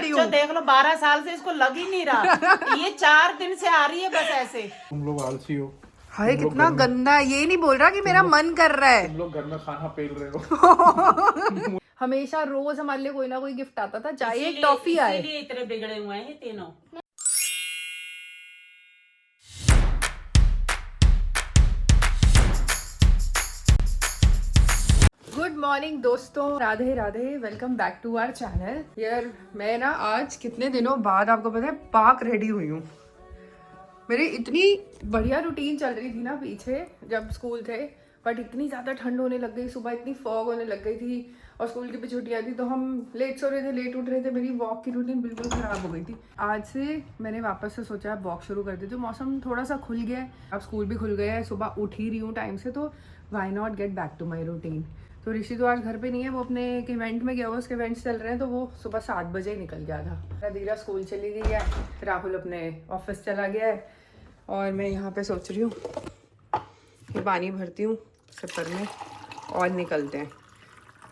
रही हूँ। देख लो 12 साल से इसको लग ही नहीं रहा। ये 4 दिन से आ रही है बस ऐसे। तुम लोग आलसी हो। हाय कितना गंदा है। ये नहीं बोल रहा कि मेरा मन कर रहा है। तुम लोग घर में खाना पेल रहे हो। हमेशा रोज हमारे लिए कोई ना कोई गिफ्ट आता था, चाहे एक टॉफी आए। इसीलिए इतने बिगड़े हुए हैं ये तीनों। गुड मॉर्निंग दोस्तों, Radhe Radhe, welcome back to our channel. यार मैं ना आज कितने दिनों बाद आपको पता है पाक रेडी हुई हूँ। मेरी इतनी बढ़िया रूटीन चल रही थी ना पीछे जब स्कूल थे, बट इतनी ज़्यादा ठंड होने लग गई, सुबह इतनी फॉग होने लग गई थी और स्कूल की भी छुट्टियाँ थी तो हम लेट सो रहे थे, लेट उठ रहे थे। मेरी वॉक की रूटीन बिल्कुल ख़राब हो गई थी। आज से मैंने वापस से सोचा अब वॉक शुरू कर दी। तो मौसम थोड़ा सा खुल गया है, अब स्कूल भी खुल गया है, सुबह उठ ही रही हूँ टाइम से, तो why not get back to my routine. तो ऋषि तो आज घर पे नहीं है, वो अपने एक इवेंट में गया हुआ, उसके इवेंट्स चल रहे हैं, तो वो सुबह 7 बजे ही निकल गया था। धीरा स्कूल चली गई है, राहुल अपने ऑफिस चला गया है और मैं यहाँ पे सोच रही हूँ कि पानी भरती हूँ सिपर में और निकलते हैं।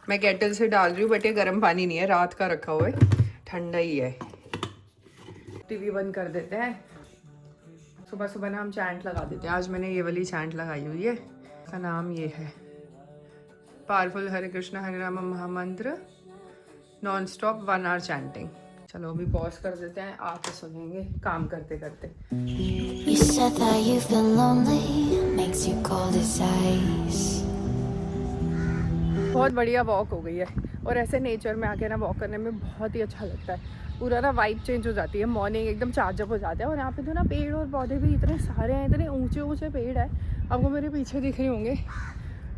मैं केटल से डाल रही हूँ बट ये गर्म पानी नहीं है, रात का रखा हुआ है, ठंडा ही है। टीवी बंद कर देते हैं। सुबह सुबह ना हम चैंट लगा देते हैं। आज मैंने ये वाली चैंट लगाई हुई है, इसका नाम ये है पावरफुल हरे कृष्णा हरे राम महामंत्र नॉन स्टॉप 1 आवर चैंटिंग। चलो अभी पॉज कर देते हैं, आके सुनेंगे काम करते करते। You said that you've been lonely, makes you cold as ice. बहुत बढ़िया वॉक हो गई है और ऐसे नेचर में आके ना वॉक करने में बहुत ही अच्छा लगता है। पूरा ना वाइब चेंज हो जाती है, मॉर्निंग एकदम चार्जअप हो जाता है। और यहाँ पे तो ना पेड़ और पौधे भी इतने सारे हैं, इतने ऊंचे ऊंचे पेड़ है, आपको मेरे पीछे दिख रहे होंगे।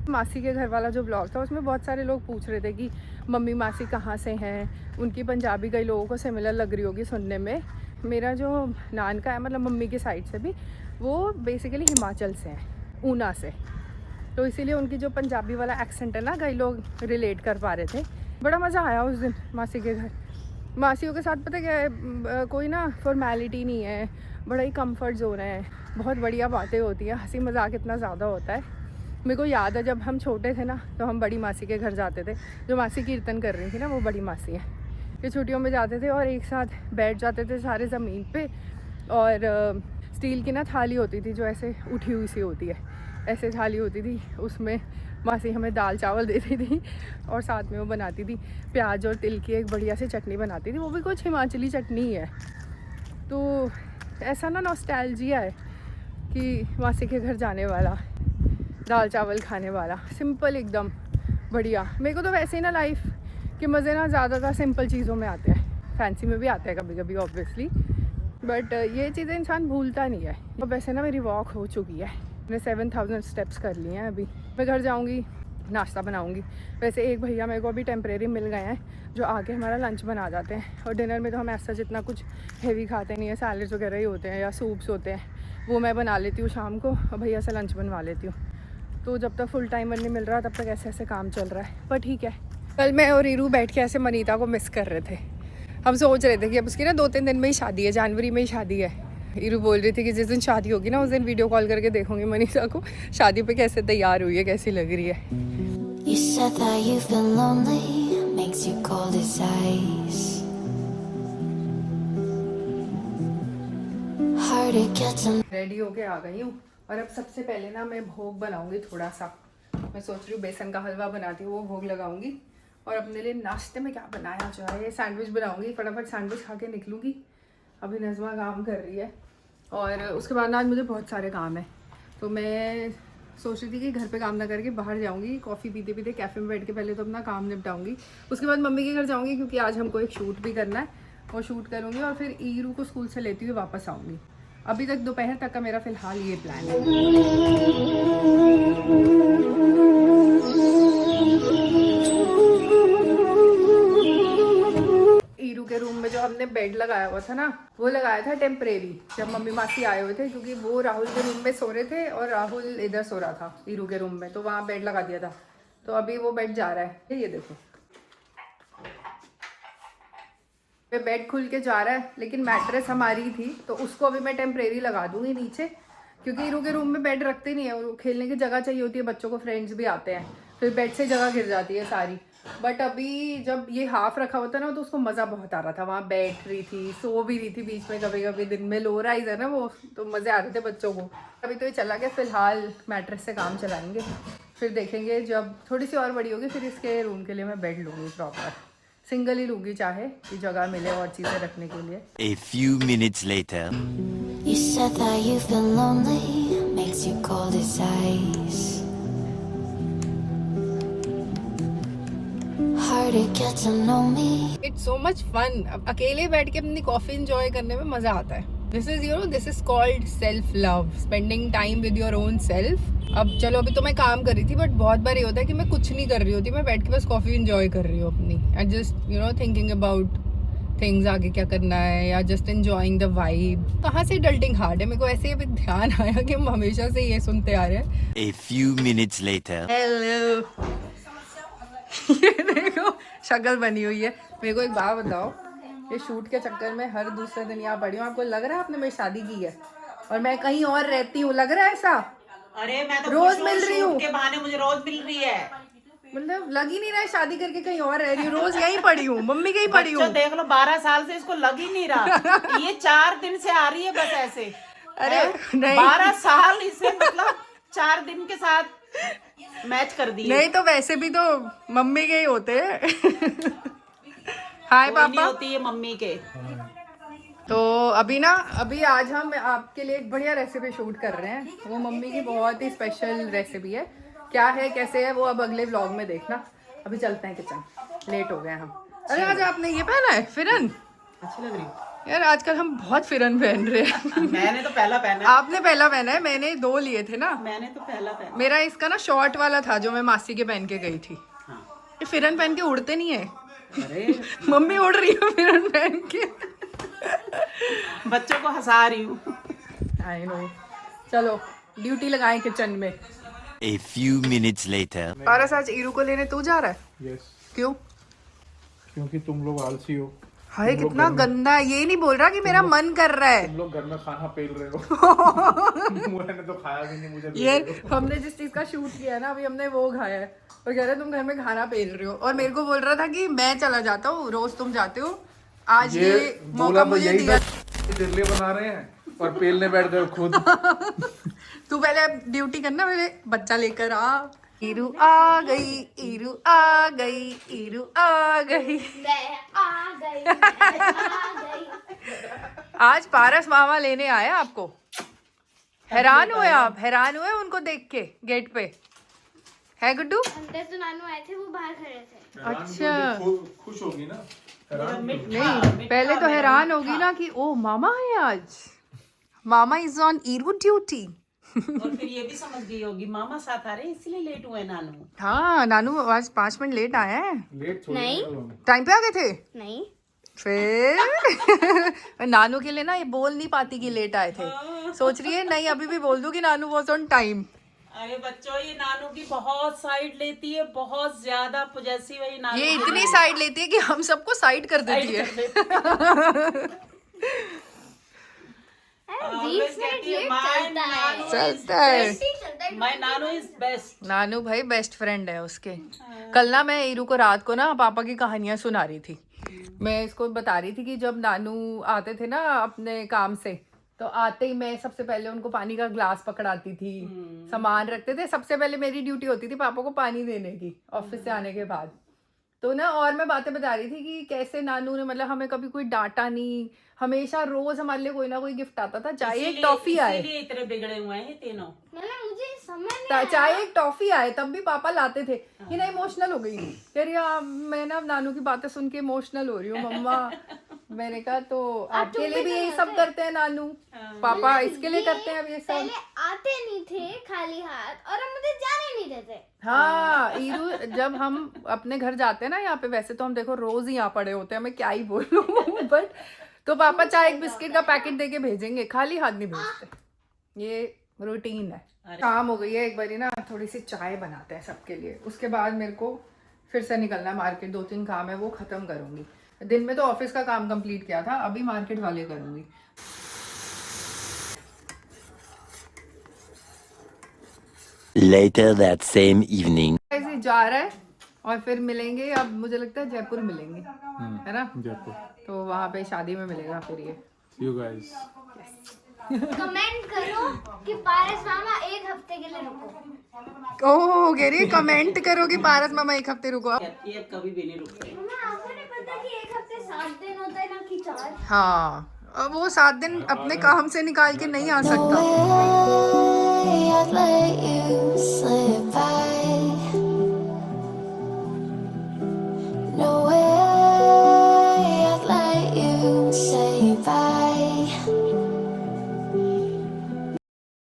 मासी के घर वाला जो ब्लॉग था उसमें बहुत सारे लोग पूछ रहे थे कि मम्मी मासी कहाँ से हैं, उनकी पंजाबी कई लोगों को सिमिलर लग रही होगी सुनने में। मेरा जो नान का है, मतलब मम्मी की साइड से भी, वो बेसिकली हिमाचल से हैं, ऊना से, तो इसीलिए उनकी जो पंजाबी वाला एक्सेंट है ना, कई लोग रिलेट कर पा रहे थे। बड़ा मज़ा आया उस दिन मासी के घर। मासियों के साथ पता क्या है, कोई ना फॉर्मेलिटी नहीं है, बड़ा ही कंफर्ट जोन है, बहुत बढ़िया बातें होती हैं, हंसी मजाक इतना ज़्यादा होता है। मेरे को याद है जब हम छोटे थे ना तो हम बड़ी मासी के घर जाते थे। जो मासी कीर्तन कर रही थी ना वो बड़ी मासी है। ये छुट्टियों में जाते थे और एक साथ बैठ जाते थे सारे ज़मीन पे, और स्टील की ना थाली होती थी जो ऐसे उठी हुई सी होती है, ऐसे थाली होती थी, उसमें मासी हमें दाल चावल देती थी और साथ में वो बनाती थी प्याज और तिल की एक बढ़िया सी चटनी बनाती थी, वो भी कुछ हिमाचली चटनी है। तो ऐसा ना नॉस्टैल्जिया है कि मासी के घर जाने वाला, दाल चावल खाने वाला, सिंपल एकदम बढ़िया। मेरे को तो वैसे ही ना लाइफ के मज़े ना ज़्यादातर सिंपल चीज़ों में आते हैं, फैंसी में भी आते हैं कभी कभी ऑब्वियसली, बट ये चीज़ें इंसान भूलता नहीं है। तो वैसे ना मेरी वॉक हो चुकी है, मैंने 7000 स्टेप्स कर लिए हैं। अभी मैं घर जाऊँगी, नाश्ता बनाऊँगी। वैसे एक भैया मेरे को अभी टेम्परेरी मिल गए हैं जो आके हमारा लंच बना जाते हैं, और डिनर में तो हम ऐसा जितना कुछ हेवी खाते नहीं है, सैलड्स वगैरह ही होते हैं या सूप्स होते हैं, वो मैं बना लेती हूँ शाम को और भैया से लंच बनवा लेती हूँ। तो जब तक फुल टाइमर नहीं मिल रहा तब तक ऐसे ऐसे काम चल रहा है, पर ठीक है। कल मैं और ईरू बैठ के ऐसे मनीता को मिस कर रहे थे। हम सोच रहे थे कि अब उसकी ना 2-3 दिन में ही शादी है, जनवरी में ही शादी है। ईरू बोल रही थी कि जिस दिन शादी होगी ना उस दिन वीडियो कॉल करके देखूंगी मनीता को शादी पे कैसे तैयार हुई है, कैसी लग रही है। You said that you've been lonely, makes you cold as ice. Hard to get to ready होके आ गई हूँ और अब सबसे पहले ना मैं भोग बनाऊंगी थोड़ा सा। मैं सोच रही हूँ बेसन का हलवा बनाती हूँ, वो भोग लगाऊंगी। और अपने लिए नाश्ते में क्या बनाया जाए, सैंडविच बनाऊंगी, फटाफट सैंडविच खा के निकलूँगी। अभी नज़मा काम कर रही है और उसके बाद ना आज मुझे बहुत सारे काम है, तो मैं सोच रही थी कि घर पे काम ना करके बाहर जाऊँगी, कॉफ़ी पीते पीते कैफ़े में बैठ के पहले तो अपना काम निपटाऊँगी। उसके बाद मम्मी के घर जाऊँगी क्योंकि आज हमको एक शूट भी करना है, वो शूट करूँगी और फिर ईरू को स्कूल से लेती हुई वापस आऊँगी। अभी तक दोपहर तक का मेरा फ़िलहाल ये प्लान है। ईरू के रूम में जो हमने बेड लगाया हुआ था ना, वो लगाया था टेम्परेरी, जब मम्मी मासी आए हुए थे, क्योंकि वो राहुल के रूम में सो रहे थे और राहुल इधर सो रहा था ईरू के रूम में, तो वहाँ बेड लगा दिया था। तो अभी वो बेड जा रहा है, ये देखो बेड खुल के जा रहा है, लेकिन मैट्रेस हमारी थी तो उसको अभी मैं टेम्परेरी लगा दूंगी नीचे, क्योंकि ईरू के रूम में बेड रखते नहीं है, वो खेलने की जगह चाहिए होती है बच्चों को, फ्रेंड्स भी आते हैं, फिर बेड से जगह गिर जाती है सारी। बट अभी जब ये हाफ रखा होता ना तो उसको मज़ा बहुत आ रहा था, वहाँ बैठ रही थी, सो भी रही थी बीच में कभी कभी, दिन में लो राइज है ना वो, तो मज़े आ रहे थे बच्चों को। अभी तो ये चला गया, फिलहाल मैट्रेस से काम चलाएंगे, फिर देखेंगे जब थोड़ी सी और बड़ी होगी फिर इसके रूम के लिए मैं बेड लूँगी प्रॉपर, सिंगल ही लूँगी चाहे कि जगह मिले और चीज़ें रखने के लिए। A few minutes later. You said that you've been lonely, makes you cold as ice. Hard to get to know me. It's so much fun. अब अकेले बैठ के अपनी कॉफी इंजॉय करने में मजा आता है। This is this is called self love, spending time with your own self. अब चलो अभी तो मैं काम कर रही थी, बट बहुत बार ये होता है कि मैं कुछ नहीं कर रही होती, मैं बैठ के बस कॉफी इंजॉय कर रही हूँ अपनी, and just thinking about things, आगे क्या करना है, या जस्ट एंजॉइंग द वाइब। कहाँ से डल्टिंग हार्ड है, मेरे को ऐसे अभी ध्यान आया कि हम हमेशा से ये सुनते आ रहे हैं। A few minutes later. Hello ये देखो शक्ल बनी हुई है। मेरे को एक बात बताओ, ये शूट के चक्कर में हर दूसरे दिन यहाँ पड़ी हूँ, आपको लग रहा है आपने मेरी शादी की है और मैं कहीं और रहती हूँ, लग रहा है ऐसा? अरे मैं तो रोज खुश हूँ, मिल रही हूँ। शूट के बहाने मुझे रोज मिल रही है। मतलब लग ही नहीं रहा है शादी करके कहीं और रह रही हूँ, रोज यहीं पड़ी हूँ, मम्मी कहीं पड़ी हूँ। बच्चों देख लो, 12 साल से इसको लग ही नहीं रहा। ये 4 दिन से आ रही है बस ऐसे। अरे नहीं 12 साल इसे मतलब 4 दिन के साथ मैच कर दिए। नहीं तो वैसे भी तो मम्मी के ही होते हैं। हाय कोई नहीं पापा। होती है मम्मी के। तो अभी आज हम आपके लिए एक बढ़िया रेसिपी शूट कर रहे हैं, वो मम्मी की बहुत ही स्पेशल रेसिपी है। क्या है कैसे है वो अब अगले व्लॉग में देखना। अभी चलते हैं किचन, लेट हो गए हम। अरे आज आपने ये पहना है फिरन, अच्छी लग रही है। यार आजकल हम बहुत फिरन पहन रहे हैं। मैंने तो पहला पहना है। आपने पहला पहना है, मैंने 2 लिए थे ना। मैंने तो पहला पहना। मेरा इसका ना शॉर्ट वाला था जो मैं मासी के पहन के गई थी। हाँ। ये फिरन पहन के उड़ते नहीं है। अरे मम्मी उड़ रही है फिरन पहन के। बच्चों को हंसा रही हूँ। I know. चलो ड्यूटी लगाएं किचन में। A few minutes later. पारस आज ईरू को लेने तू जा रहा है? यस, क्यों? क्योंकि तुम लोग आलसी हो। हाय कितना गंदा है। ये नहीं बोल रहा कि मेरा मन कर रहा है। तुम लोग घर में खाना पेल रहे हो। मैंने तो खाया भी नहीं, मुझे यार हमने जिस चीज का शूट किया है ना अभी हमने वो खाया है, और कह रहे तुम घर में खाना पेल रहे हो, और मेरे को बोल रहा था कि मैं चला जाता हूँ, रोज तुम जाते हो, आज ये मौका बोला तो मुझे यही दिया। दिल्ली बना रहे हैं और पेलने बैठ गए खुद। तू पहले ड्यूटी करना, पहले बच्चा लेकर आ। ईरू आ गई, ईरू आ गई, ईरू आ गई। आज पारस मामा लेने आया आपको। हैरान हुए आप? हैरान हुए उनको देख के गेट पे? है गुड्डू? अंदर तो नानू आए थे, वो बाहर खड़े थे। अच्छा खुश होगी ना। नहीं, पहले तो हैरान होगी ना कि ओ मामा है आज, मामा इज ऑन ईरू ड्यूटी। और फिर ये भी समझ गई होगी मामा साथ आ रहे हैं इसलिए लेट हुए नानू। हाँ नानू आज 5 मिनट लेट आए हैं। लेट छोड़ नहीं। टाइम पे आ गए थे नहीं, फिर नानू के लिए ना ये बोल नहीं पाती कि लेट आए थे, सोच रही है नहीं अभी भी बोल दूं कि नानू वॉज ऑन टाइम। अरे बच्चों, ये नानू की बहुत साइड लेती है, बहुत ज्यादा पॉजेसिव है ये नानू। ये इतनी साइड लेती है कि हम सबको साइड कर देती है। बीस मिनट लेट चलता है। चलता है। चलता है। My Nanu is best. Nanu भाई बेस्ट फ्रेंड है उसके। कल ना मैं ईरू को रात को ना पापा की कहानियां सुना रही थी। मैं इसको बता रही थी कि जब नानू आते थे ना अपने काम से, तो आते ही मैं सबसे पहले उनको पानी का ग्लास पकड़ाती थी, सामान रखते थे, सबसे पहले मेरी ड्यूटी होती थी पापा को पानी देने की ऑफिस से आने के बाद। तो ना और मैं बातें बता रही थी कि कैसे नानू ने मतलब हमें कभी कोई डांटा नहीं, हमेशा रोज हमारे लिए कोई ना कोई गिफ्ट आता था, चाहे एक टॉफी आए, इसीलिए इतने बिगड़े हुए हैं ये तीनों। मतलब मुझे समझ नहीं चाहे एक टॉफी आए तब भी पापा लाते थे। ये ना इमोशनल हो गई, कह रही है मैं ना नानू की बातें सुन के इमोशनल हो रही हूँ मम्मा। मैंने कहा तो आपके लिए भी यही सब करते हैं नानू, पापा इसके लिए करते हैं अब ये सब। पहले आते नहीं थे खाली हाथ और हम मुझे जाने नहीं देते। हाँ ईरू जब हम अपने घर जाते हैं ना यहाँ पे, वैसे तो हम देखो रोज ही यहाँ पड़े होते हैं, मैं क्या ही बोलूँ बट तो पापा चाहे एक बिस्किट का पैकेट देके भेजेंगे, खाली हाथ नहीं भेजते, ये रूटीन है। शाम हो गई है, एक बारी ना थोड़ी सी चाय बनाते हैं सबके लिए, उसके बाद मेरे को फिर से निकलना है मार्केट, 2-3 काम है वो खत्म करूंगी। दिन में तो ऑफिस का काम कंप्लीट किया था, अभी मार्केट वाले करूंगी। Later that same evening. ऐसे जा रहा है और फिर मिलेंगे, अब मुझे लगता है जयपुर मिलेंगे, है ना? जयपुर। तो वहाँ पे शादी में मिलेगा फिर ये। यू गाइस कमेंट करो कि पारस मामा 1 हफ्ते के लिए रुको। ओह कह रही है कमेंट करो कि पारस मामा 1 हफ्ते रुको। कहती है कभी भी नहीं रुकते। मामा आपको नहीं पता कि 1 हफ्ते 7 दिन होता है ना कि 4? हाँ, अब वो 7 दिन अपने काम से निकाल के नहीं आ सकता। way I'd let you slip by.